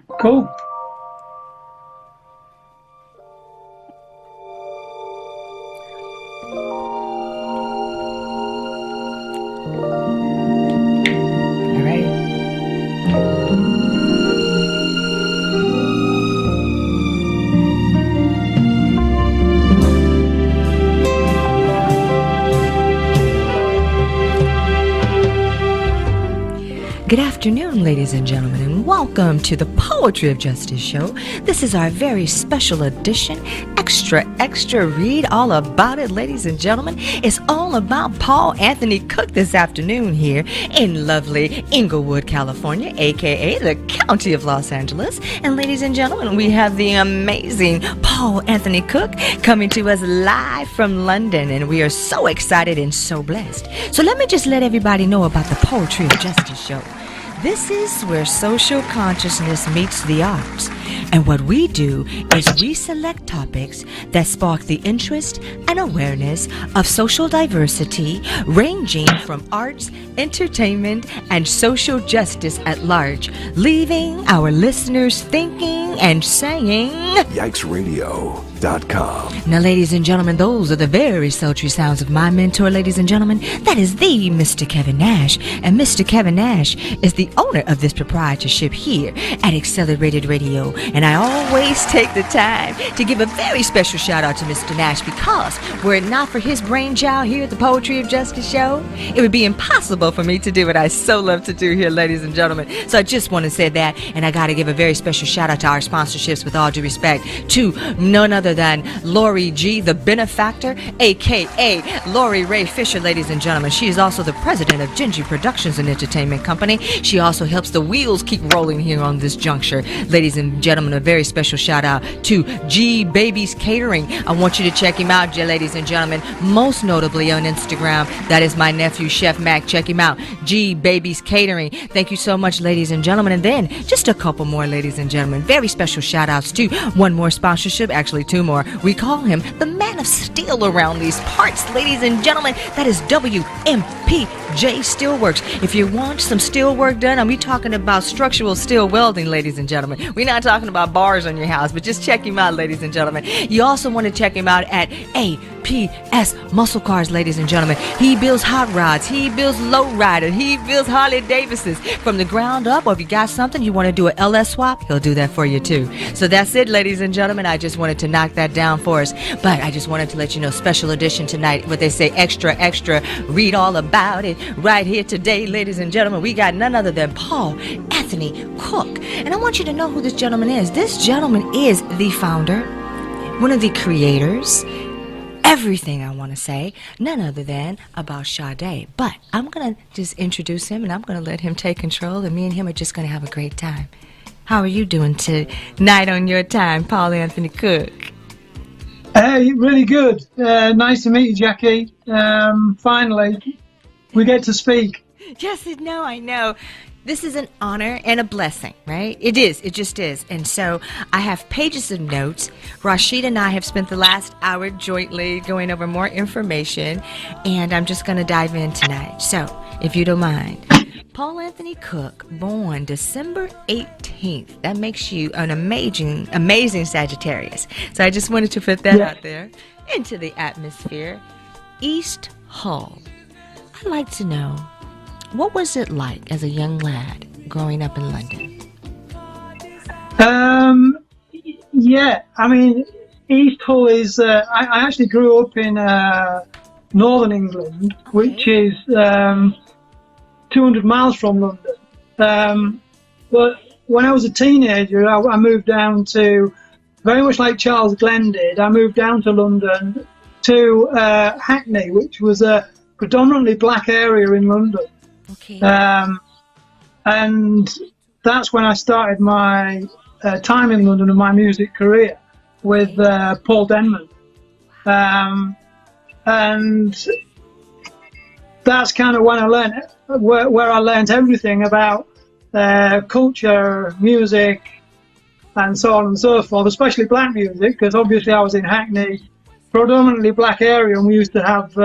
Cool. You ready? Good afternoon, ladies and gentlemen, and welcome to the Poetry of Justice show. This is our very special edition, extra, read all about it, ladies and gentlemen. It's all about Paul Anthony Cooke this afternoon here in lovely Inglewood, California, aka the County of Los Angeles. And ladies and gentlemen, we have the amazing Paul Anthony Cooke coming to us live from London, and we are so excited and so blessed. So let me just let everybody know about the Poetry of Justice show. This is where social consciousness meets the arts. And what we do is we select topics that spark the interest and awareness of social diversity, ranging from arts, entertainment, and social justice at large, leaving our listeners thinking and saying, YikesRadio.com. Now, ladies and gentlemen, those are the very sultry sounds of my mentor, ladies and gentlemen. That is the Mr. Kevin Nash. And Mr. Kevin Nash is the owner of this proprietorship here at Accelerated Radio. And I always take the time to give a very special shout out to Mr. Nash, because were it not for his brainchild here at the Poetry of Justice show, it would be impossible for me to do what I so love to do here, ladies and gentlemen. So I just want to say that, and I got to give a very special shout out to our sponsorships, with all due respect, to none other than Lori G, the benefactor, aka Lori Ray Fisher, ladies and gentlemen. She is also the president of Gingy Productions and Entertainment Company. She also helps the wheels keep rolling here on this juncture. Ladies and gentlemen, a very special shout out to G Babies Catering. I want you to check him out, ladies and gentlemen, most notably on Instagram. That is my nephew, Chef Mac. Check him out, G Babies Catering. Thank you so much, ladies and gentlemen. And then just a couple more, ladies and gentlemen, very special shout outs to one more sponsorship, actually two more. We call him the man of steel around these parts, ladies and gentlemen. That is WMPJ Steelworks. If you want some steel work done, and we're talking about structural steel welding, ladies and gentlemen. We're not talking about bars on your house, but just check him out, ladies and gentlemen. You also want to check him out at APS Muscle Cars, ladies and gentlemen. He builds hot rods, he builds low rider, he builds Harley Davidsons from the ground up. Or if you got something you want to do an LS swap, he'll do that for you too. So that's it, ladies and gentlemen. I just wanted to knock that down for us, but I just wanted to let you know, special edition tonight, what they say, extra, read all about it right here today, ladies and gentlemen. We got none other than Paul Anthony Cooke, and I want you to know who this gentleman is. This gentleman is the founder, one of the creators, everything I want to say, none other than about Sade. But I'm going to just introduce him, and I'm going to let him take control, and me and him are just going to have a great time. How are you doing tonight on your time, Paul Anthony Cooke? Hey, really good. Nice to meet you, Jackie. Finally, we get to speak. Yes, I know. This is an honor and a blessing, right? It is. It just is. And so I have pages of notes. Rashid and I have spent the last hour jointly going over more information, and I'm just going to dive in tonight. So, if you don't mind, Paul Anthony Cooke, born December 18th. That makes you an amazing Sagittarius. So I just wanted to put that out there into the atmosphere. East Hull. I'd like to know, what was it like as a young lad growing up in London? Yeah, I mean, East Hull is, I actually grew up in northern England, which is 200 miles from London. But when I was a teenager, I moved down to, very much like Charles Glenn did, I moved down to London to Hackney, which was a predominantly black area in London. Okay. And that's when I started my time in London and my music career with Paul Denman. And that's kind of when I learned, where I learned everything about culture, music, and so on and so forth, especially black music, because obviously I was in Hackney, predominantly black area, and we used to have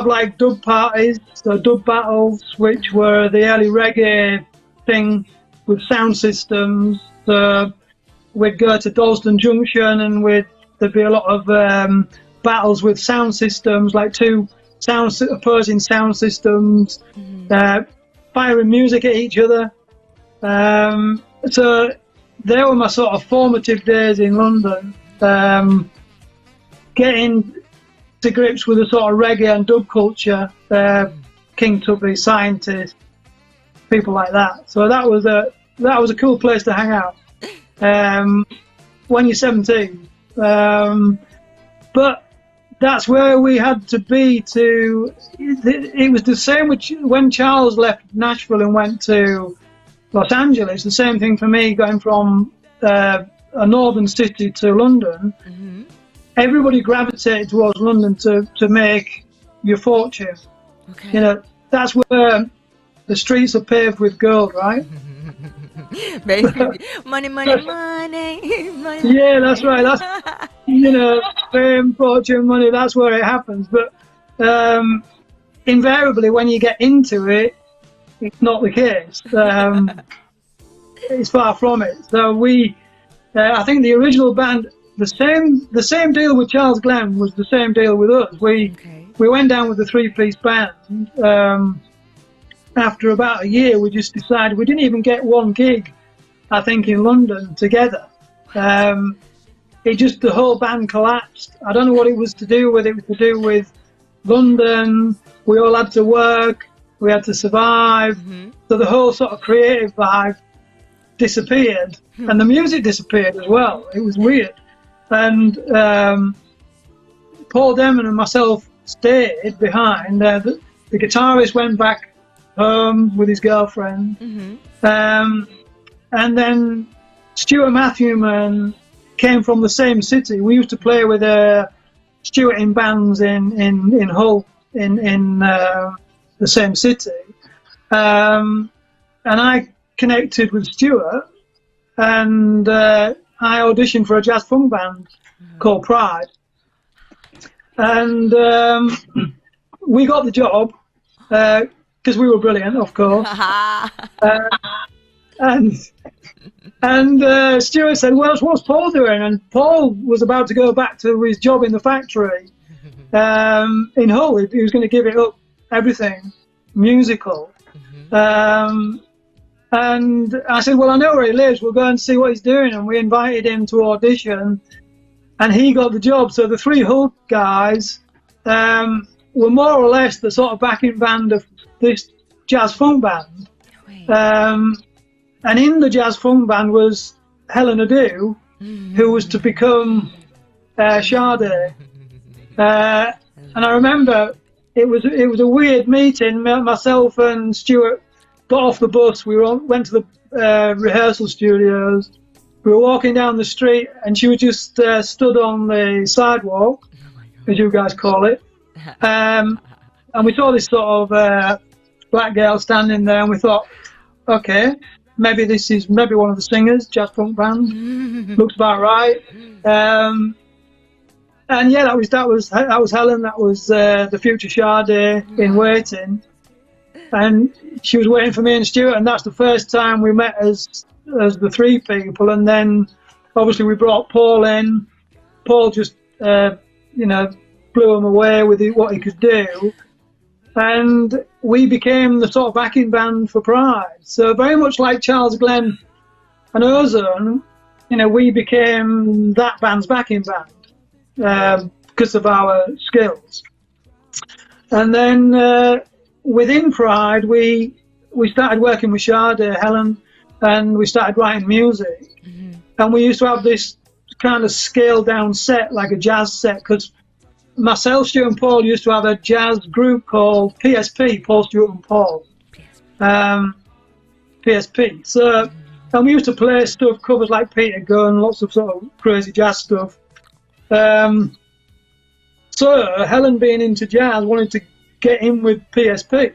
like dub parties, so dub battles, which were the early reggae thing with sound systems. We'd go to Dalston Junction, and there'd be a lot of battles with sound systems, like two opposing sound systems, firing music at each other. So they were my sort of formative days in London, getting to grips with the sort of reggae and dub culture, King Tubby, Scientist, people like that. So that was a cool place to hang out when you're 17. But that's where we had to be to. It was the same when Charles left Nashville and went to Los Angeles. The same thing for me going from a northern city to London. Mm-hmm. Everybody gravitated towards London to make your fortune. Okay. You know, that's where the streets are paved with gold, right? money, money, money. Yeah, that's right. That's, you know, fame, fortune, money, that's where it happens. But invariably, when you get into it, it's not the case. It's far from it. So I think the original band, the same deal with Charles Glenn was the same deal with us. We went down with a 3-piece band. After about a year, we just decided we didn't even get one gig, I think, in London together. The whole band collapsed. I don't know what it was to do with. It was to do with London. We all had to work. We had to survive. Mm-hmm. So the whole sort of creative vibe disappeared, and the music disappeared as well. It was weird. And Paul Denman and myself stayed behind. The guitarist went back home with his girlfriend. Mm-hmm. And then Stuart Mathewman came from the same city. We used to play with Stuart in bands in Hull, in the same city. And I connected with Stuart, and I auditioned for a jazz funk band called Pride. And we got the job, because we were brilliant, of course. And Stuart said, well, what's Paul doing? And Paul was about to go back to his job in the factory in Hull. He was going to give it up, everything, musical. And I said, well, I know where he lives. We'll go and see what he's doing. And we invited him to audition, and he got the job. So the 3 Hull guys were more or less the sort of backing band of this jazz funk band. And in the jazz funk band was Helen Adu, who was to become Sade. And I remember it was a weird meeting. Myself and Stuart got off the bus. We went to the rehearsal studios. We were walking down the street, and she was just stood on the sidewalk, as you guys call it. And we saw this sort of black girl standing there, and we thought, okay, maybe this is one of the singers, jazz funk band. Looks about right. And yeah, that was Helen. That was the future Sade in waiting, and she was waiting for me and Stuart. And that's the first time we met as the 3 people. And then obviously we brought Paul in. Paul just blew him away with what he could do. And we became the sort of backing band for Pride. So very much like Charles Glenn and Ozone, we became that band's backing band because of our skills. And then within Pride, we started working with Sade, Helen, and we started writing music. Mm-hmm. And we used to have this kind of scaled down set, like a jazz set, because myself, Stuart and Paul used to have a jazz group called PSP, Paul, Stuart and Paul. PSP. So, and we used to play stuff, covers like Peter Gunn, lots of sort of crazy jazz stuff. So Helen, being into jazz, wanted to get in with PSP.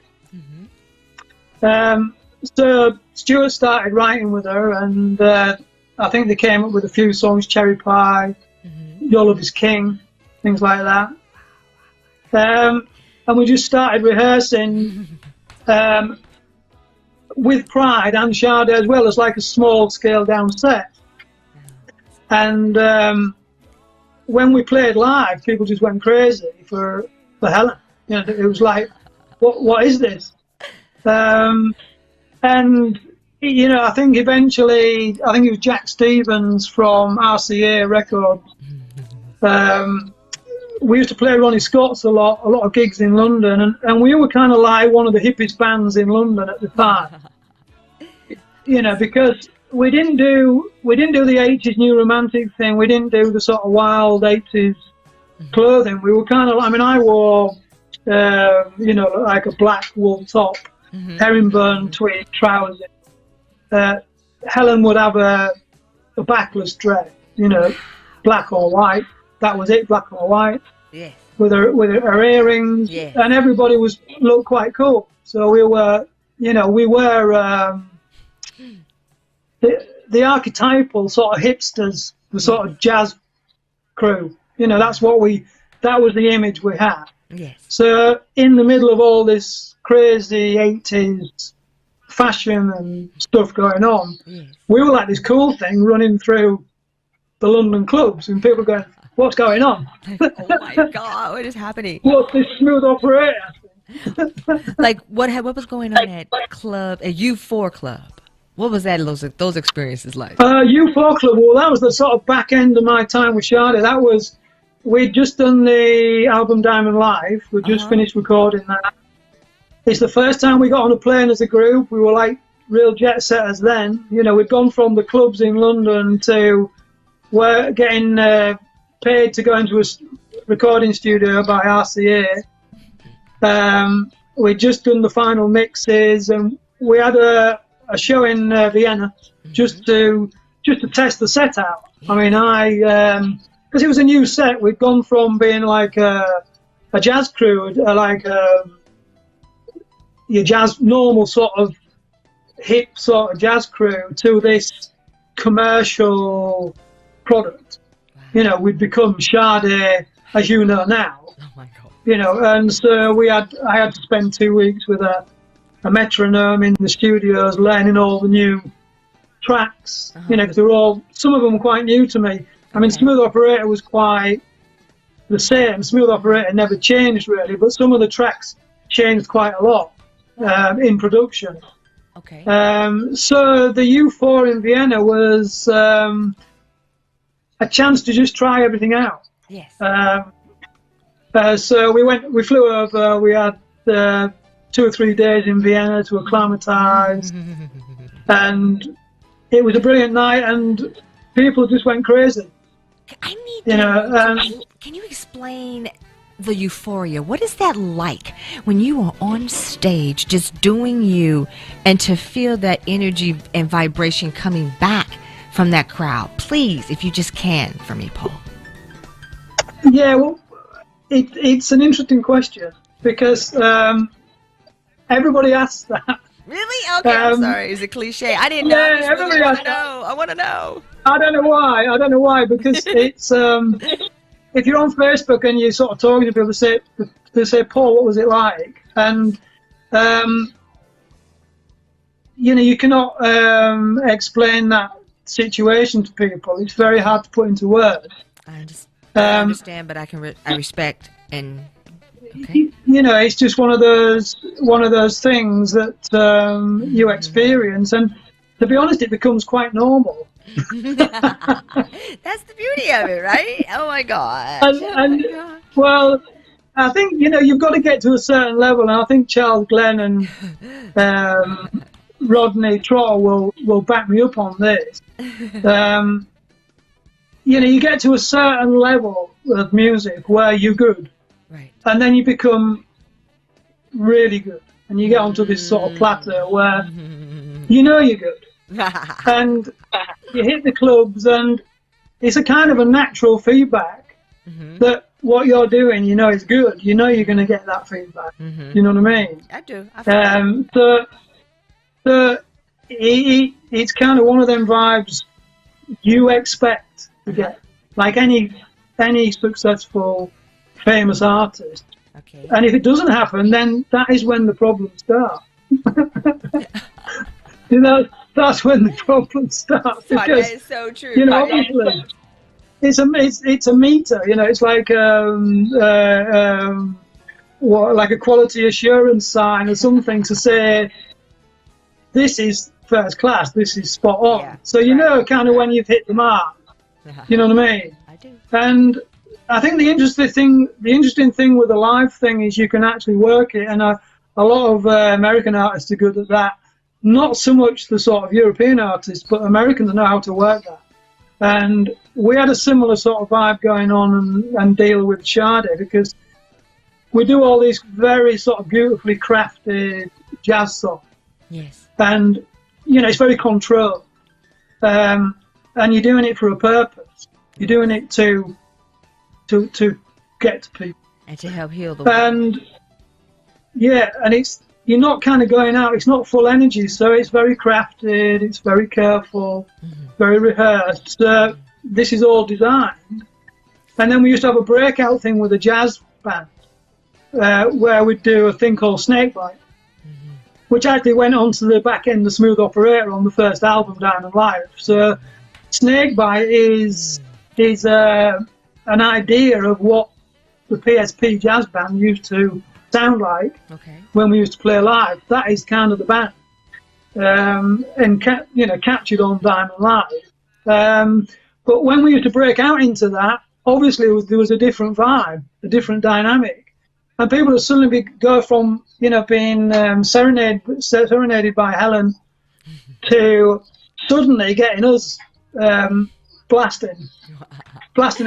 Mm-hmm. So Stuart started writing with her, and I think they came up with a few songs, Cherry Pie, Your Love Is King, things like that. And we just started rehearsing with Pride and Sade as well as like a small scale down set. And when we played live, people just went crazy for Helen. You know, it was like, what is this? And you know, I think eventually, I think it was Jack Stevens from RCA Records. We used to play Ronnie Scott's a lot of gigs in London, and we were kind of like one of the hippest bands in London at the time. You know, because we didn't do the 80s new romantic thing. We didn't do the sort of wild 80s clothing. We were kind of, I mean, I wore, you know, like a black wool top, herringbone tweed trousers. Helen would have a backless dress, you know, black or white. That was it, black or white. Yes. With her earrings, yes. And everybody looked quite cool. So we were, you know, the archetypal sort of hipsters, the sort of jazz crew. You know, that was the image we had. Yes. So in the middle of all this crazy 80s fashion and stuff going on, we were like this cool thing running through the London clubs, and people going, "What's going on?" Oh my God, what is happening? What's this smooth operator? Like what was going on at U4 Club? What was that? Those experiences like? U4 Club. Well, that was the sort of back end of my time with Sade. We'd just done the album Diamond Live. We'd just finished recording that. It's the first time we got on a plane as a group. We were like real jet setters then. You know, we'd gone from the clubs in London to getting paid to go into a recording studio by RCA. We'd just done the final mixes, and we had a show in Vienna just to test the set out. I mean, because it was a new set. We'd gone from being like a jazz crew, like your jazz, normal sort of hip sort of jazz crew, to this commercial product. You know, we'd become Sade, as you know now. Oh my God. You know, and so I had to spend 2 weeks with a metronome in the studios, learning all the new tracks. You know, because some of them were quite new to me. I mean, Smooth Operator was quite the same. Smooth Operator never changed really, but some of the tracks changed quite a lot in production. Okay. So the U4 in Vienna was a chance to just try everything out. Yes. So we flew over. We had 2 or 3 days in Vienna to acclimatise, and it was a brilliant night, and people just went crazy. Can you explain the euphoria? What is that like when you are on stage just doing you, and to feel that energy and vibration coming back from that crowd? Please, if you just can, for me, Paul. Yeah, well, it's an interesting question, because everybody asks that. Really? Okay, I'm sorry. Is it cliche? I didn't know. Yeah, everybody asks that. I want to know. I don't know why, because it's if you're on Facebook and you sort of talking to people, they say, "Paul, what was it like?" And you know, you cannot explain that situation to people. It's very hard to put into words. I understand, but I respect and. Okay. You know, it's just one of those things that you experience, and to be honest, it becomes quite normal. That's the beauty of it, right? Oh my God! Well, I think, you know, you've got to get to a certain level, and I think Charles Glenn and Rodney Trotter will back me up on this. You know, you get to a certain level of music where you're good. Right. And then you become really good, and you get onto this sort of plateau where you know you're good, and you hit the clubs, and it's a kind of a natural feedback that what you're doing, you know, is good. You know you're going to get that feedback. You know what I mean? I do. So it's kind of one of them vibes you expect to get, like any successful famous artist. Okay. And if it doesn't happen, then that is when the problems start. You know, that's when the problems start. That Because, is so true. you know, obviously, it's a meter. You know, it's like like a quality assurance sign or something to say this is first class, this is spot on. Yeah, So you right. know kind of when you've hit the mark. You know what I mean? I do. And I think the interesting thing with the live thing is you can actually work it, and a lot of American artists are good at that. Not so much the sort of European artists, but Americans know how to work that. And we had a similar sort of vibe going on and deal with Sade, because we do all these very sort of beautifully crafted jazz songs. Yes. And, you know, it's very controlled. And you're doing it for a purpose. You're doing it to get to people. And to help heal the world. And, yeah, and you're not kind of going out, it's not full energy, so it's very crafted, it's very careful, very rehearsed. This is all designed. And then we used to have a breakout thing with a jazz band, where we'd do a thing called Snakebite, which actually went onto the back end of Smooth Operator on the first album, Diamond Live. So Snakebite is an idea of what the PSP jazz band used to sound like when we used to play live. That is kind of the band, and captured on Diamond Live. But when we used to break out into that, obviously there was a different vibe, a different dynamic, and people would suddenly go from being serenaded by Helen to suddenly getting us blasting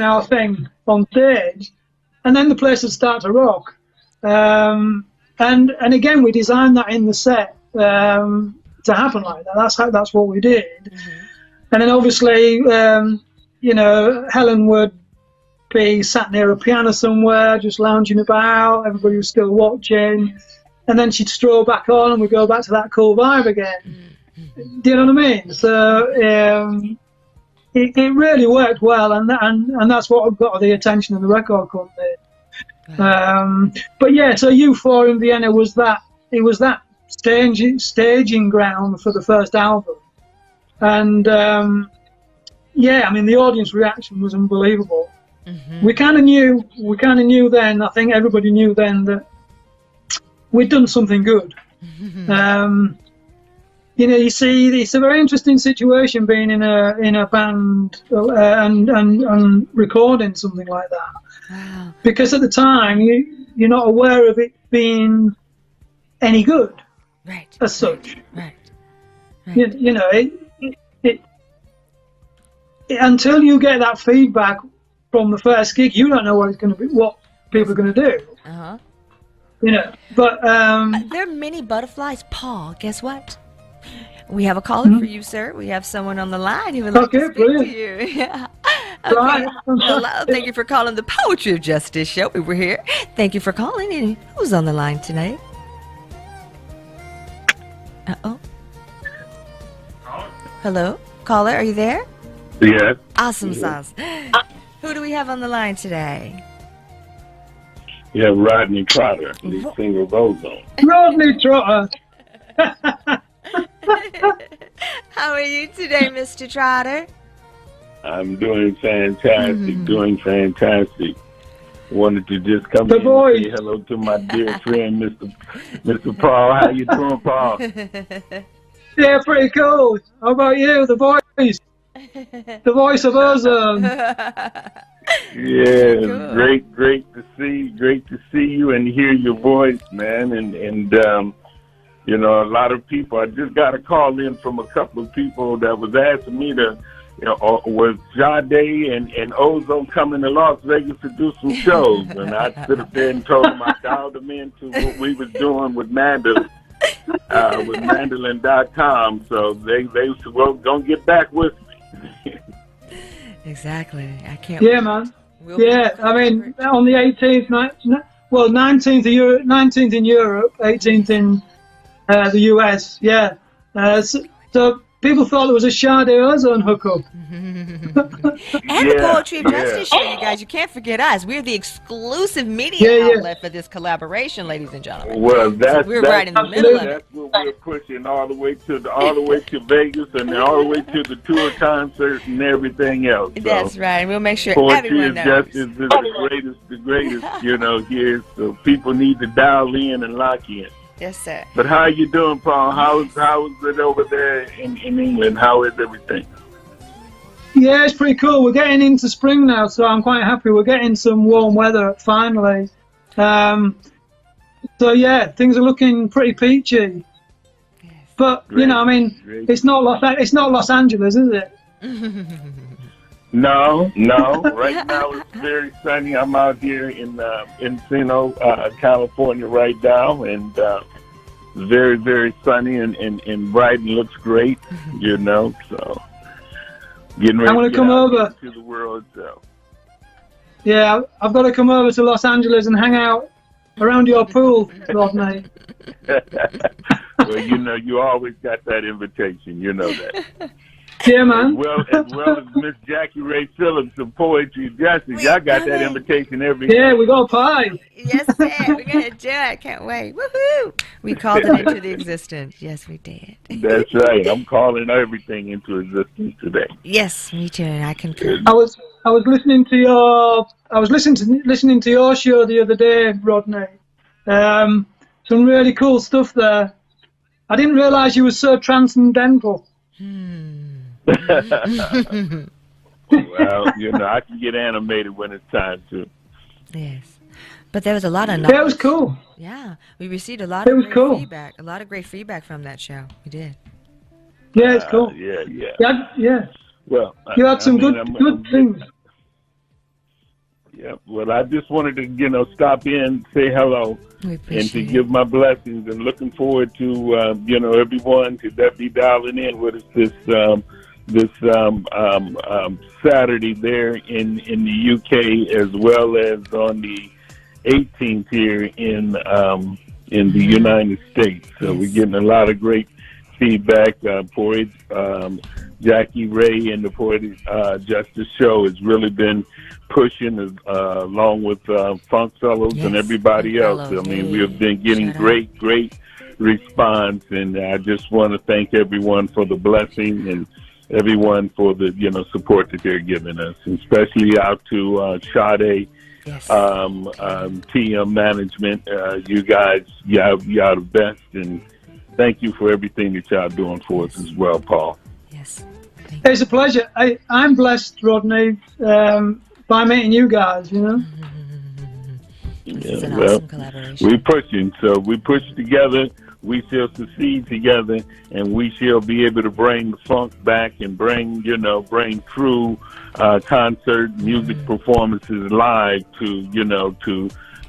our thing on stage, and then the place would start to rock. And again, we designed that in the set to happen like that. That's what we did. And then obviously, Helen would be sat near a piano somewhere, just lounging about. Everybody was still watching, and then she'd stroll back on, and we'd go back to that cool vibe again. Do you know what I mean? So it really worked well, and that's what got the attention of the record company. But yeah, so U4 in Vienna was that staging ground for the first album, and the audience reaction was unbelievable. We kind of knew then. I think everybody knew then that we'd done something good. You see, it's a very interesting situation being in a band and recording something like that. Wow. Because at the time you're not aware of it being any good, right? As such, right. It until you get that feedback from the first gig, you don't know what it's going to be, what people are going to do. But there are many butterflies, Paul. Guess what? We have a caller for you, sir. We have someone on the line who would like to speak to you. Yeah. Okay. Right. Hello. Thank you for calling the Poetry of Justice show. We were here. Thank you for calling. And who's on the line tonight? Uh-oh. Hello? Caller, are you there? Yes. Awesome sauce. Who do we have on the line today? You have Rodney Trotter, the singer of Ozone. Rodney Trotter. How are you today, Mr. Trotter? I'm doing fantastic, Wanted to just come in and say hello to my dear friend, Mr. Paul. How you doing, Paul? Yeah, pretty cool. How about you? The voice of Ozone. Yeah, cool. Great to see you and hear your voice, man. And a lot of people. I just got a call in from a couple of people that was asking me to, was Sade and Ozone coming to Las Vegas to do some shows? And I stood up there and told them I dialed them into what we was doing with Mandolin, with Mandolin.com. So they said, well, gonna get back with me. Exactly. I can't. Yeah, man. I mean, on the 18th, 19th in Europe, 18th in the US. Yeah. So people thought there was a Sade Ozone hookup. And the Poetry of Justice show, you guys. You can't forget us. We're the exclusive media outlet for this collaboration, ladies and gentlemen. Well, we're right in the middle of it. That's what we're pushing all the way to Vegas and all the way to the tour concerts and everything else. So That's right. We'll make sure everyone knows. Poetry of Justice is the greatest, here. So people need to dial in and lock in. Yes, sir. But how are you doing, Paul? How is it over there in England? How is everything? Yeah, it's pretty cool. We're getting into spring now, so I'm quite happy. We're getting some warm weather finally. So yeah, things are looking pretty peachy. Yes. But Great. It's not Los Angeles, is it? No. Right now it's very sunny. I'm out here in Encino, California right now, and very, very sunny and bright and looks great, so getting ready I'm going to come over to the world. So. Yeah, I've got to come over to Los Angeles and hang out around your pool, Rodney. Well, you always got that invitation. You know that. Yeah, man. As well as Miss Jackie Ray Phillips of Poetry of Justice. Y'all got that invitation every Yeah, we got a pie. Yes, sir. We're going to do it. Can't wait. Woohoo! We called it into the existence. Yes, we did. That's right. I'm calling everything into existence today. Yes, me too. And I concur. I was listening to your show the other day, Rodney. Some really cool stuff there. I didn't realise you were so transcendental. Well, I can get animated when it's time to. Yes. But there was a lot of Yeah, it was cool. Yeah, we received a lot of great feedback. A lot of great feedback from that show. We did. Yeah, it's cool. Yeah. Yeah. Well, you had some good things. Yeah. Well, I just wanted to, stop in, say hello, and to give my blessings. And looking forward to, everyone to be dialing in with us this Saturday there in the UK, as well as on the 18th here in the United States. So we're getting a lot of great feedback. Jackie Ray and the Poetic Justice Show has really been pushing along with Funk Fellows and everybody else. I mean, we have been getting great response, and I just want to thank everyone for the blessing and everyone for the support that they're giving us, and especially out to Sade, TM Management. You guys, y'all the best, and thank you for everything that y'all doing for us as well, Paul. Yes. It's a pleasure. I'm blessed, Rodney, by meeting you guys, This is an awesome collaboration. We're pushing, so we push together. We shall succeed together, and we shall be able to bring the funk back and bring true concert music performances live to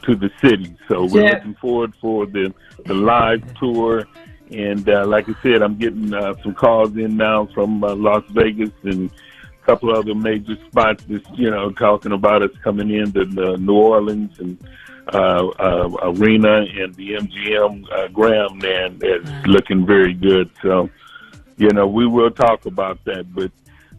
the city. So we're looking forward for the live tour. And like I said, I'm getting some calls in now from Las Vegas and a couple other major spots just, talking about us coming into New Orleans and Arena, and the MGM Graham Man is looking very good. So, we will talk about that, but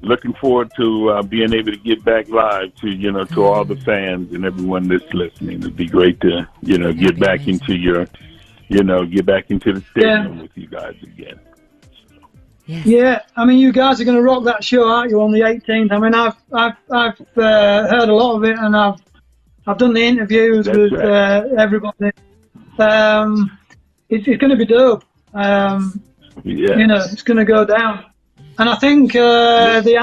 looking forward to being able to get back live to, to all the fans and everyone that's listening. It'd be great to, get back into get back into the stadium with you guys again. Yeah, I mean, you guys are going to rock that show, aren't you, on the 18th? I mean, I've heard a lot of it, and I've done the interviews with everybody. It's going to be dope. It's going to go down. And I think the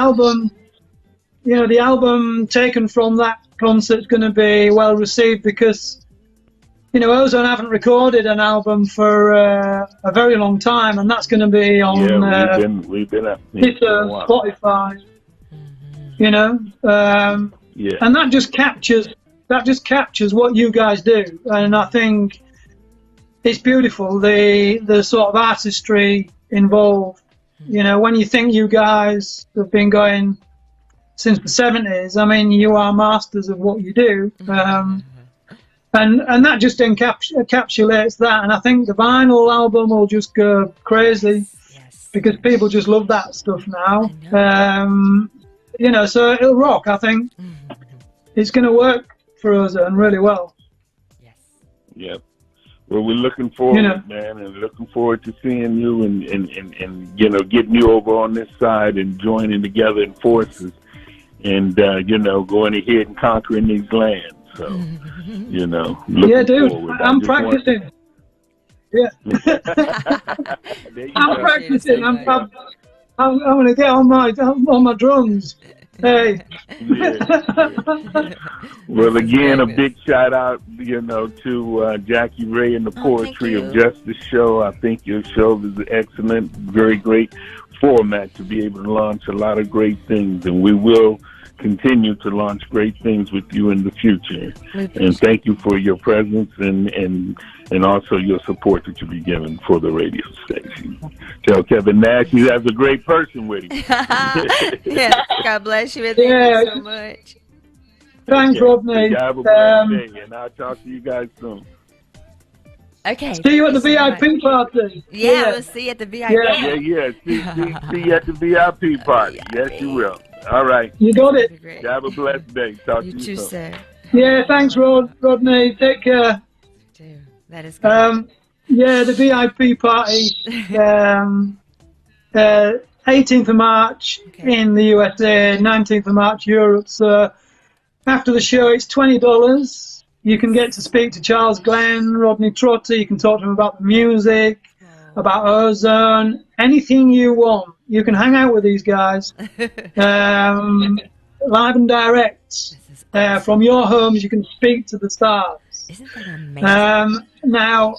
album taken from that concert is going to be well received, because Ozone haven't recorded an album for a very long time, and that's going to be on we've been at Spotify. And that just captures what you guys do, and I think it's beautiful, the sort of artistry involved. When you think you guys have been going since the 70s, I mean, you are masters of what you do. And that just encapsulates that, and I think the vinyl album will just go crazy, because people just love that stuff now. So it'll rock. I think it's going to work for us and really well. Yes. Yep. Well, we're looking forward, man, and looking forward to seeing you and getting you over on this side and joining together in forces and, going ahead and conquering these lands. So, looking forward. I'm practicing. Yeah. I'm practicing. I'm going to get on my drums. Hey. Well, again, a big shout out, to Jackie Ray and the Poetry of Justice show. I think your show is excellent, very great format to be able to launch a lot of great things, and we will continue to launch great things with you in the future. And thank you for your presence and also your support that you'll be giving for the radio station. Tell Kevin Nash he has a great person with him. Yeah, God bless you. And thank you so much. Thanks, Rodney. So have a blessed day, and I'll talk to you guys soon. Okay. See you at the VIP party. Yeah, we'll see you at the VIP. Yeah. See you at the VIP party. Yes, you will. All right. You got it. Have a blessed day. Talk to you too, soon. sir. Yeah, thanks, Rodney. Take care. That is good. The VIP party, 18th of March in the USA, 19th of March Europe. So after the show, it's $20. You can get to speak to Charles Glenn, Rodney Trotter. You can talk to him about the music, about Ozone, anything you want. You can hang out with these guys live and direct. From your homes, you can speak to the stars. Isn't that amazing? Now,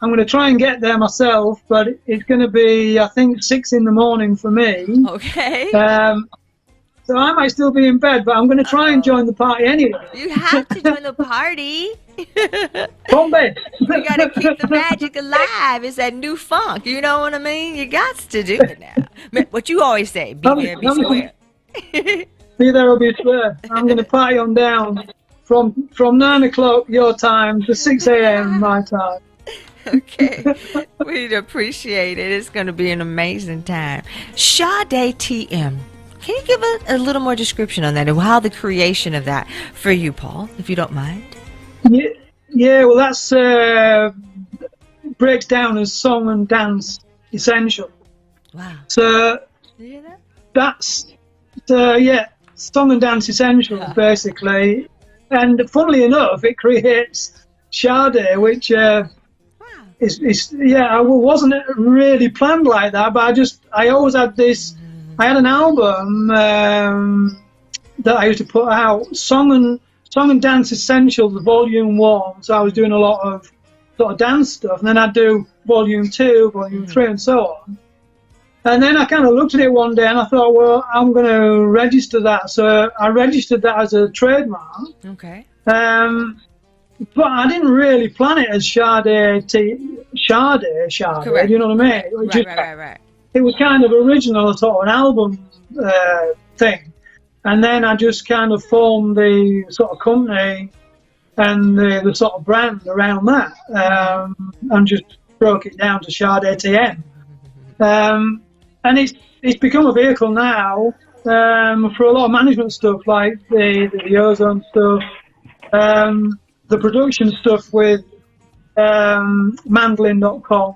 I'm going to try and get there myself, but it's going to be, I think, 6 in the morning for me. Okay. So I might still be in bed, but I'm going to try and join the party anyway. You have to join the party. From bed. We got to keep the magic alive. It's that new funk. You know what I mean? You got to do it now. What you always say, be there, be square. Be there or be square. I'm going to party on down from 9 o'clock your time to 6 a.m. my time. Okay. We'd appreciate it. It's going to be an amazing time. Sade TM. Can you give a little more description on that and how the creation of that for you, Paul, if you don't mind? Yeah. Well, that's breaks down as song and dance essential. Wow. So you hear that? That's song and dance essentials basically. And funnily enough, it creates Sade, which I wasn't really planned like that, but I always had this. I had an album that I used to put out, Song and Dance Essentials, Volume 1. So I was doing a lot of sort of dance stuff, and then I'd do Volume 2, Volume 3, and so on. And then I kind of looked at it one day, and I thought, well, I'm going to register that. So I registered that as a trademark. Okay. But I didn't really plan it as Sade. Correct. You know what I mean? Right. It was kind of original, sort of an album thing. And then I just kind of formed the sort of company and the sort of brand around that, and just broke it down to Sade TM. And it's become a vehicle now for a lot of management stuff, like the Ozone stuff, the production stuff with mandolin.com.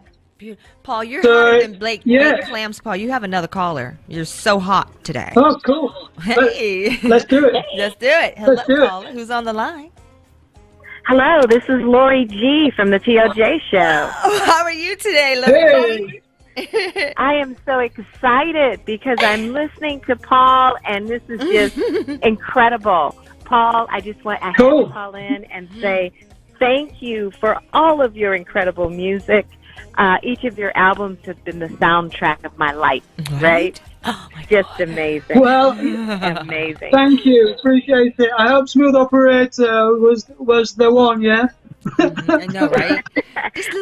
Paul, you're hotter than Blake Clams. Paul, you have another caller. You're so hot today. Oh, cool. Hey. Let's do it. Let's do it. Hello, caller. Who's on the line? Hello, this is Lori G. from the TLJ Show. Oh, how are you today, Lori? Hey. I am so excited because I'm listening to Paul, and this is just incredible. Paul, I have to call in and say thank you for all of your incredible music. Each of your albums has been the soundtrack of my life, right? Oh my Just God. amazing. Well, amazing. Thank you. Appreciate it. I hope Smooth Operator was the one, yeah? I know, right?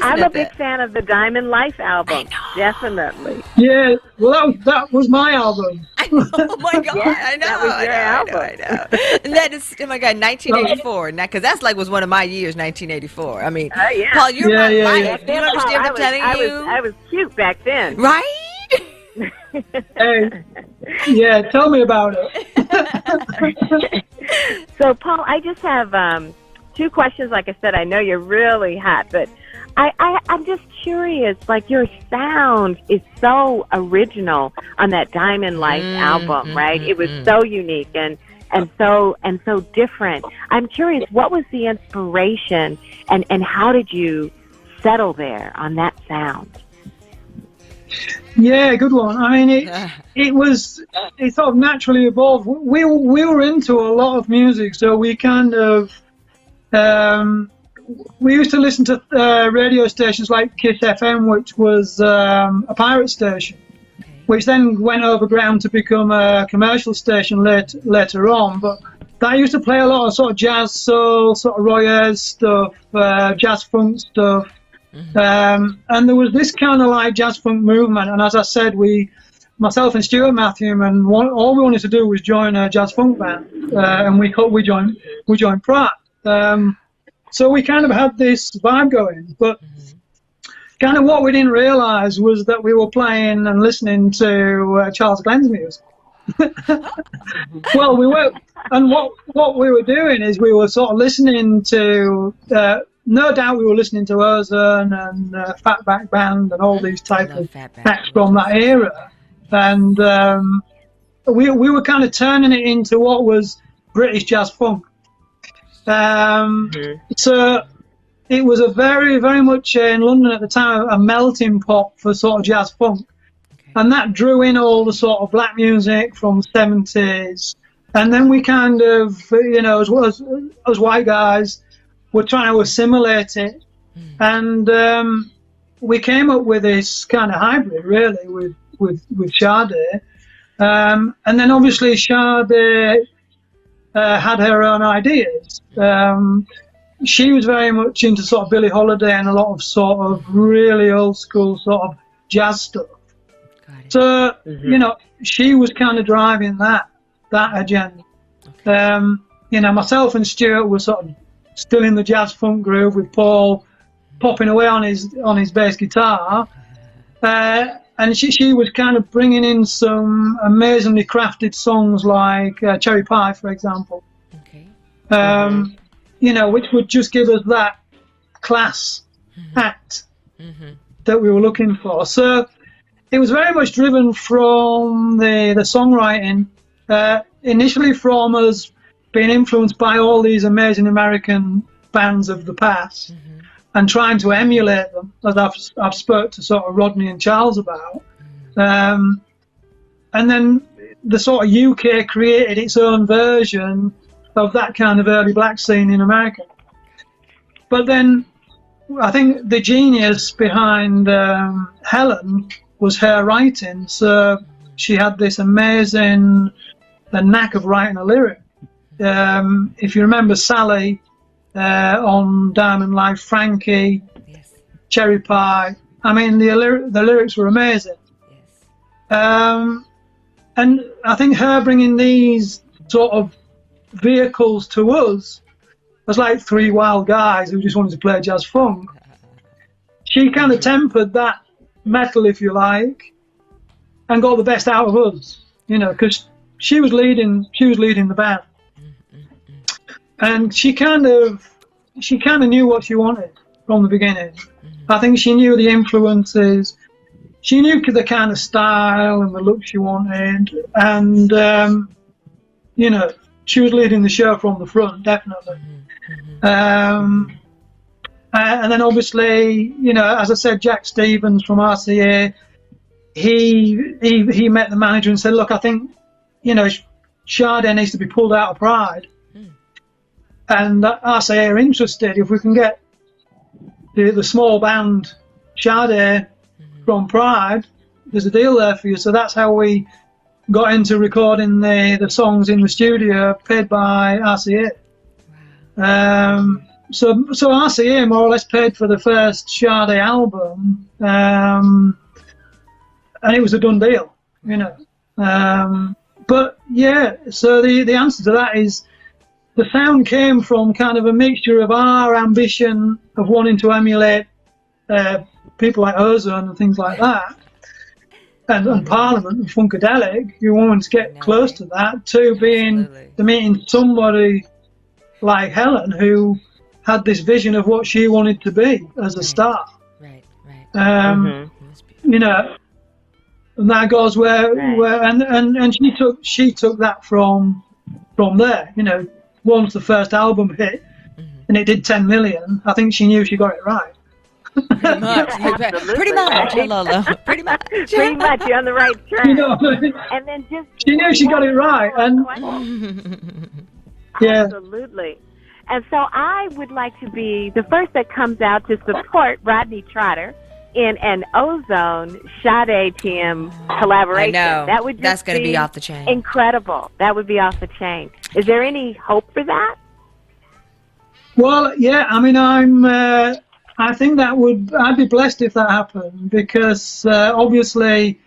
I'm a big fan of the Diamond Life album. Definitely. Yeah, well, that was my album. I know. Oh my God. Yes, I know. that was your album. I know. And that is, oh my God, 1984. Because that's was one of my years, 1984. I mean, yeah. Paul, you're my life. Yeah. Do you understand what I'm telling you? I was cute back then. Right? Hey, yeah, tell me about it. So, Paul, I just have 2 questions. Like I said, I know you're really hot, but I'm just curious. Like, your sound is so original on that Diamond Life album, right? It was so unique and so different. I'm curious, what was the inspiration, and how did you settle there on that sound? Yeah, good one. I mean, it sort of naturally evolved. We were into a lot of music, so we kind of we used to listen to radio stations like Kiss FM, which was a pirate station, which then went overground to become a commercial station later on. But that used to play a lot of sort of jazz, soul, sort of Roy Ayers stuff, jazz funk stuff. And there was this kind of like jazz funk movement, and as I said, myself and Stuart Mathewman, all we wanted to do was join a jazz funk band, and we joined Pratt. So we kind of had this vibe going, but kind of what we didn't realise was that we were playing and listening to Charles Glenn's music. Well, we were, and what we were doing is we were sort of listening to. No doubt we were listening to Ozone and Fatback Band and all these type of acts from that era. And we were kind of turning it into what was British jazz funk. So it was a very, very much in London at the time, a melting pot for sort of jazz funk. And that drew in all the sort of black music from the 70s. And then we kind of, you know, as white guys, we're trying to assimilate it, and we came up with this kind of hybrid, really, with Sade, and then obviously Sade had her own ideas. She was very much into sort of Billie Holiday and a lot of sort of really old school sort of jazz stuff. So you know, she was kind of driving that agenda. You know, myself and Stuart were sort of still in the jazz funk groove, with Paul popping away on his bass guitar, and she was kind of bringing in some amazingly crafted songs like Cherry Pie, for example. You know, which would just give us that class act that we were looking for. So it was very much driven from the songwriting, initially from us being influenced by all these amazing American bands of the past, and trying to emulate them, as I've spoke to sort of Rodney and Charles about. And then the sort of UK created its own version of that kind of early black scene in America. But then I think the genius behind Helen was her writing. So she had this amazing knack of writing a lyric. If you remember Sally on Diamond Life, Frankie, Cherry Pie, I mean the lyrics were amazing. And I think her bringing these sort of vehicles to us was like 3 wild guys who just wanted to play jazz funk. She kind of tempered that metal, if you like, and got the best out of us, you know, because she was leading the band. And she kind of knew what she wanted from the beginning. I think she knew the influences. She knew the kind of style and the look she wanted. And, you know, she was leading the show from the front, definitely. And then obviously, you know, as I said, Jack Stevens from RCA, he met the manager and said, look, I think, you know, Sade needs to be pulled out of Pride. And RCA are interested if we can get the small band Sade from Pride. There's a deal there for you. So that's how we got into recording the songs in the studio, paid by RCA. So RCA more or less paid for the first Sade album, and it was a done deal, you know. But yeah, so the answer to that is, the sound came from kind of a mixture of our ambition of wanting to emulate people like Ozone and things like that, and Parliament and Funkadelic, you want to get close to that, to meeting somebody like Helen, who had this vision of what she wanted to be as a star. Right. You know, and that goes where and she took that from there. You know, once the first album hit and it did 10 million, I think she knew she got it right. Pretty much, Lolo. Pretty much, you're on the right track. You know, and then she knew she got it right, and yeah, absolutely. And so I would like to be the first that comes out to support Rodney Trotter in an Ozone Sade team collaboration. I know. That's going to be off the chain. Incredible. That would be off the chain. Is there any hope for that? Well, yeah. I mean, I think I'd be blessed if that happened, because obviously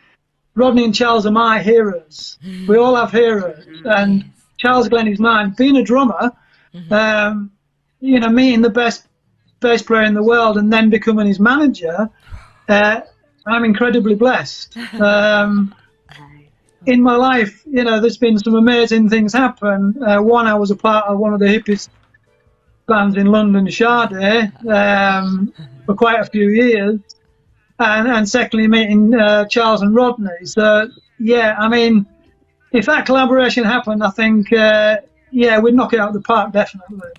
Rodney and Charles are my heroes. We all have heroes, and Charles Glenn is mine. Being a drummer, you know, meeting the best bass player in the world and then becoming his manager, I'm incredibly blessed. In my life, you know, there's been some amazing things happen. One, I was a part of one of the hippest bands in London, Sade, for quite a few years, and secondly, meeting Charles and Rodney. So, yeah, I mean, if that collaboration happened, I think, we'd knock it out of the park, definitely.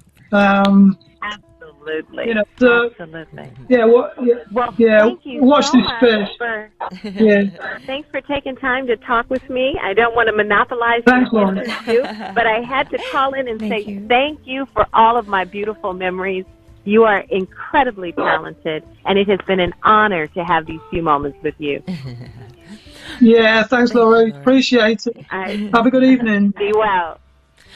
Absolutely. You know, so, absolutely. Yeah. Well, thank you watch so this space. Thanks for taking time to talk with me. I don't want to monopolize you, but I had to call in and say thank you for all of my beautiful memories. You are incredibly talented, and it has been an honor to have these few moments with you. Yeah, thanks, Laura. Appreciate it. Have a good evening. Be well.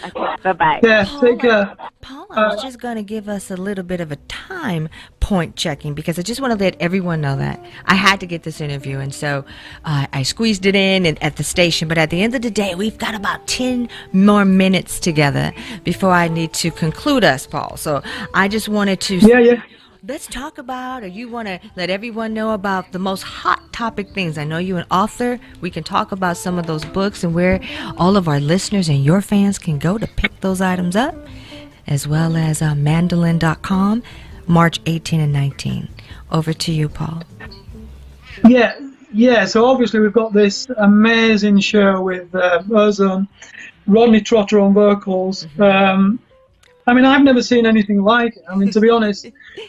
Okay, bye-bye. Yeah, take care. Paul, I was just going to give us a little bit of a time point checking, because I just want to let everyone know that I had to get this interview, and so I squeezed it in at the station, but at the end of the day, we've got about 10 more minutes together before I need to conclude us, Paul. So I just wanted to... Let's talk about, or you want to let everyone know about the most hot topic things. I know you're an author. We can talk about some of those books and where all of our listeners and your fans can go to pick those items up, as well as mandolin.com, March 18 and 19. Over to you, Paul. Yeah. So obviously we've got this amazing show with Ozone, Rodney Trotter on vocals. I mean, I've never seen anything like it. I mean, to be honest,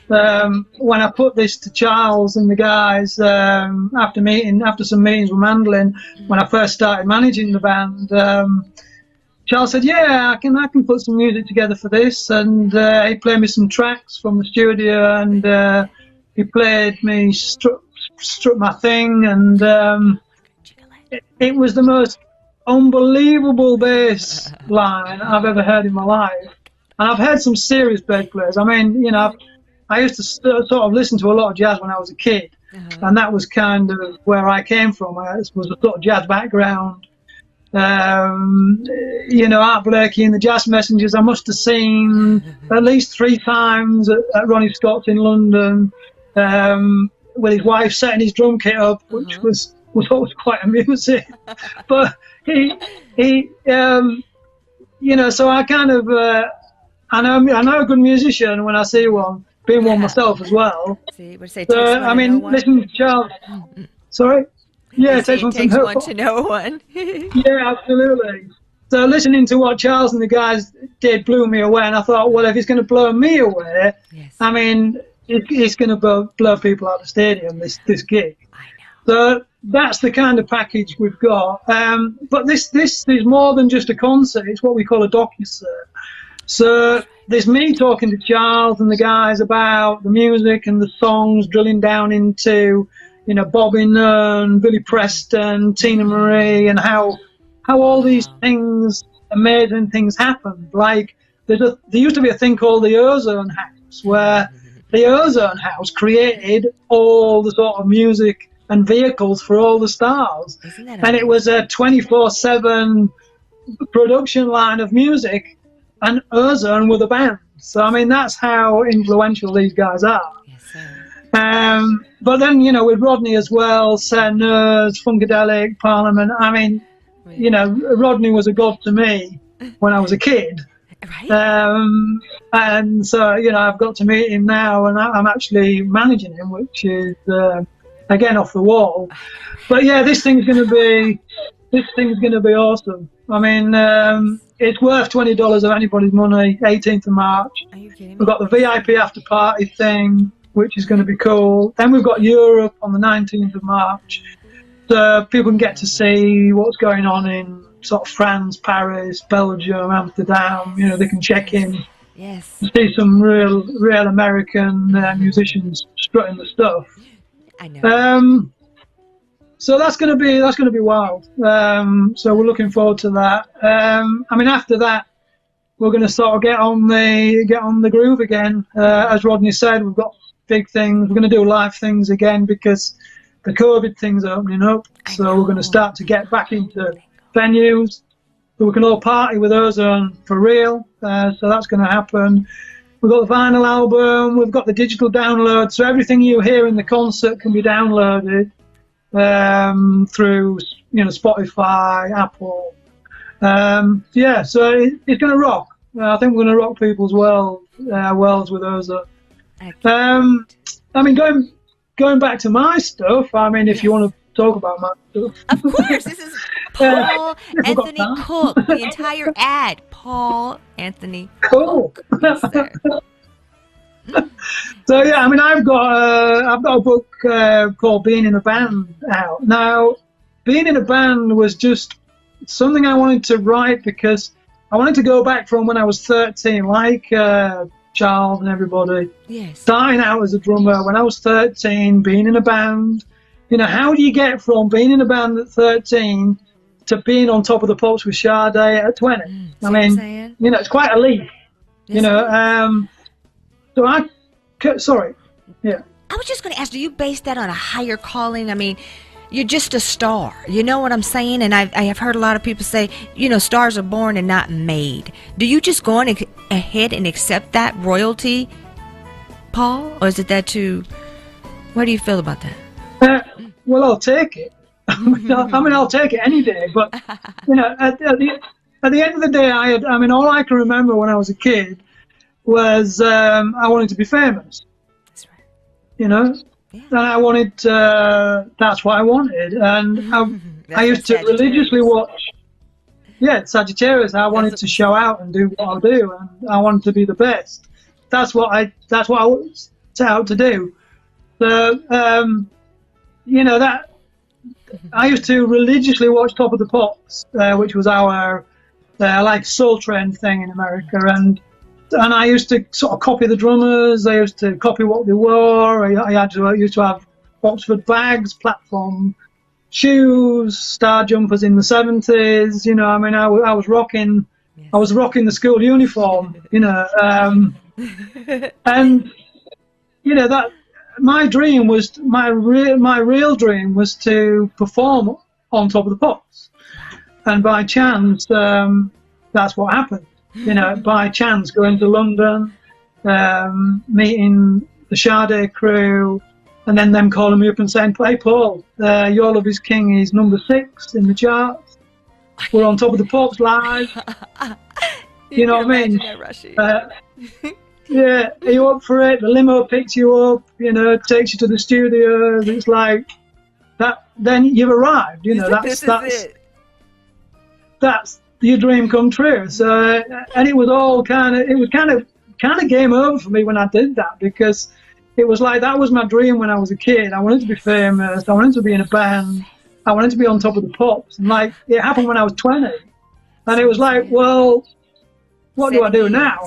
when I put this to Charles and the guys after some meetings with Mandolin, when I first started managing the band, Charles said, "Yeah, I can put some music together for this," and he played me some tracks from the studio, and he played me Struck My Thing, and it was the most unbelievable bass line I've ever heard in my life. And I've heard some serious bass players. I mean, you know, I used to sort of listen to a lot of jazz when I was a kid, and that was kind of where I came from. I was a sort of jazz background. You know, Art Blakey and the Jazz Messengers, I must have seen at least 3 times at Ronnie Scott's in London, with his wife setting his drum kit up, which was always quite amusing. But he you know, so I kind of... I know a good musician when I see one, being one myself as well. I mean, listen to Charles. Sorry? Yeah, it takes one to know one. Yeah, absolutely. So listening to what Charles and the guys did blew me away, and I thought, well, if he's going to blow me away, I mean, it's going to blow people out of the stadium, this gig. I know. So that's the kind of package we've got. But this is more than just a concert. It's what we call a docu-cert. So there's me talking to Charles and the guys about the music and the songs, drilling down into, you know, Bobby Nunn, Billy Preston, Tina Marie, and how all these things, amazing things happened. Like there used to be a thing called the Ozone House, where the Ozone House created all the sort of music and vehicles for all the stars, and it was a 24/7 production line of music. And Ozone were the band. So, I mean, that's how influential these guys are. Yes, sir. But then, with Rodney as well, Sir Nose, Funkadelics, Parliament. I mean, Rodney was a god to me when I was a kid. Right. And so, I've got to meet him now, and I'm actually managing him, which is, again, off the wall. But yeah, this thing's going to be awesome. I mean, it's worth $20 of anybody's money. 18th of March. Are you kidding me? We've got the VIP after party thing, which is going to be cool. Then we've got Europe on the 19th of March. So people can get to see what's going on in sort of France, Paris, Belgium, Amsterdam. They can check in, see some real American musicians strutting the stuff. I know. So that's going to be wild. So we're looking forward to that. I mean, after that, we're going to sort of get on the groove again. As Rodney said, we've got big things. We're going to do live things again because the COVID thing's opening up. So we're going to start to get back into venues so we can all party with Ozone for real. So that's going to happen. We've got the vinyl album. We've got the digital download. So everything you hear in the concert can be downloaded through Spotify, Apple. So it's going to rock. I think we're going to rock people's worlds with Ozone. I mean, going back to my stuff. I mean, if you want to talk about my stuff, of course. This is Paul Anthony Cooke. The entire ad, Paul Anthony Cooke. Yes, sir. So yeah, I mean, I've got a book called Being in a Band out now. Being in a band was just something I wanted to write because I wanted to go back from when I was 13, like Charles and everybody. Yes. Starting out as a drummer when I was 13, being in a band. How do you get from being in a band at 13 to being on Top of the Pops with Sade at 20? I mean, it's quite a leap. Yes, Sorry. Yeah. I was just going to ask, do you base that on a higher calling? I mean, you're just a star. You know what I'm saying? And I have heard a lot of people say, stars are born and not made. Do you just go on ahead and accept that royalty, Paul? Or is it that too... What do you feel about that? Well, I'll take it. I mean, I'll take it any day. But, at the end of the day, all I can remember when I was a kid was I wanted to be famous. That's right. Yeah. And I wanted that's what I wanted. And I used to religiously watch Sagittarius. I wanted to show out and do what I'll do, and I wanted to be the best. That's what I was set out to do. So that I used to religiously watch Top of the Pops, which was our Soul Train thing in America, and I used to sort of copy the drummers. I used to copy what they wore. I used to have Oxford bags, platform shoes, star jumpers in the 70s. I was rocking. Yes. I was rocking the school uniform. And that my dream was my real dream was to perform on Top of the Pops, and by chance, that's what happened. By chance, going to London, meeting the Sade crew, and then them calling me up and saying, "Hey, Paul, Your Love Is King is number 6 in the charts. We're on Top of the Pops live." You know what I mean? Yeah, are you up for it? The limo picks you up, takes you to the studio. It's like that. Then you've arrived. That's your dream come true. So, and it was kind of game over for me when I did that, because it was like that was my dream when I was a kid. I wanted to be famous. I wanted to be in a band. I wanted to be on Top of the Pops. And it happened when I was 20, and it was like, well, what do I do now?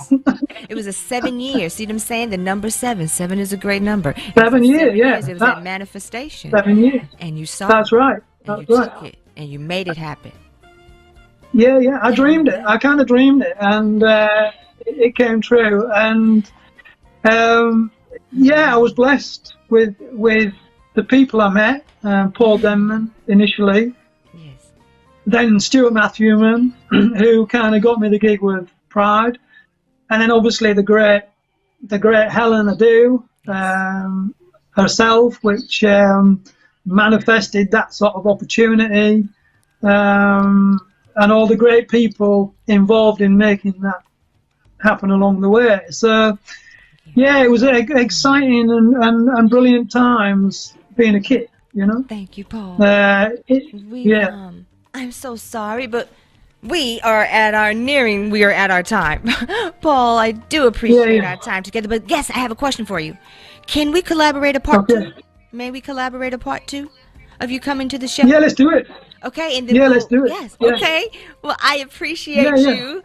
It was a 7 years. See what I'm saying? The number 7. 7 is a great number. 7 years, yeah. It was that manifestation. 7 years. And you saw That's it. Right. And That's you right. took it. And you made it happen. Yeah. I dreamed it. I kind of dreamed it. And it came true. And, I was blessed with the people I met. Paul Denman, initially. Yes. Then Stuart Mathewman, who kind of got me the gig with Pride, and then obviously the great Helen Adu, herself, which manifested that sort of opportunity, and all the great people involved in making that happen along the way. So, yeah, it was exciting and brilliant times being a kid, you know. Thank you, Paul. I'm so sorry, but we are at our time. Paul, I do appreciate our time together, but yes, I have a question for you. Can we collaborate a part two? May we collaborate a part two of you coming to the show? Yeah, let's do it. Okay, and then let's do it. Yes, okay. Well, I appreciate you.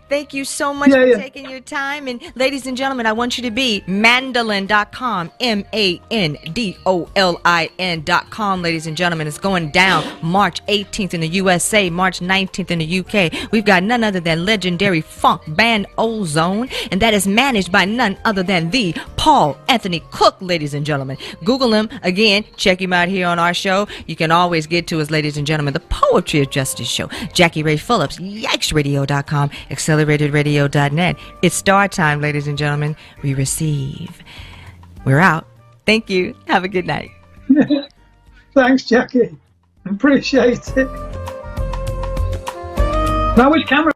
Thank you so much for taking your time. And ladies and gentlemen, I want you to be mandolin.com, MANDOLIN.com, ladies and gentlemen. It's going down March 18th in the USA, March 19th in the UK. We've got none other than legendary funk band Ozone, and that is managed by none other than the Paul Anthony Cooke, ladies and gentlemen. Google him. Again, check him out here on our show. You can always get to us, ladies and gentlemen, the Poetry of Justice show. Jackie Ray Phillips, YikesRadio.com, AccelerateRadio.net. It's star time, ladies and gentlemen. We receive. We're out. Thank you. Have a good night. Thanks, Jackie. Appreciate it. Now, which camera?